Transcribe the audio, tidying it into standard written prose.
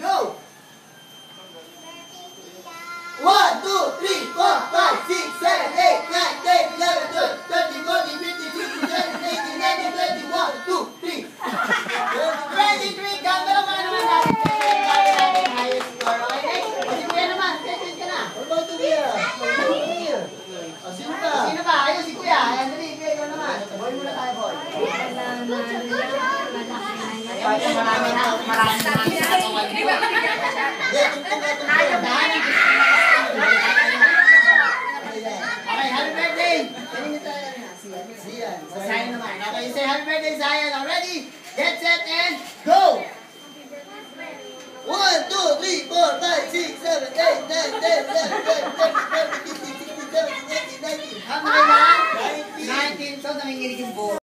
Go! 1, 2, 3, 4, 5, 6, 7, 8, 9, 10, 11, 12, 13, 14, 15, 16, 17, 18, 19, 20, 1, 2, 3. 23, cameraman naman natin. Highest score. Okay? O si Kuya naman, second ka na. What about the Kuya? O sino ba? Sino ba? Ayun si Kuya. Ayan, dali. Kuya, ikaw naman. Boy muna tayo, boy. Marami na nakakawal. Okay, happy birthday! Zian. Zian naman. Okay, say happy birthday, Zian. Now ready? Get set and go! 1, 2, 3, 4, 5, 6, 7, 8, 9, 10, 11, 12, 13, 14, 15, 16, 17, 18, 19. How many na? 19. So, nanginginig yung buo.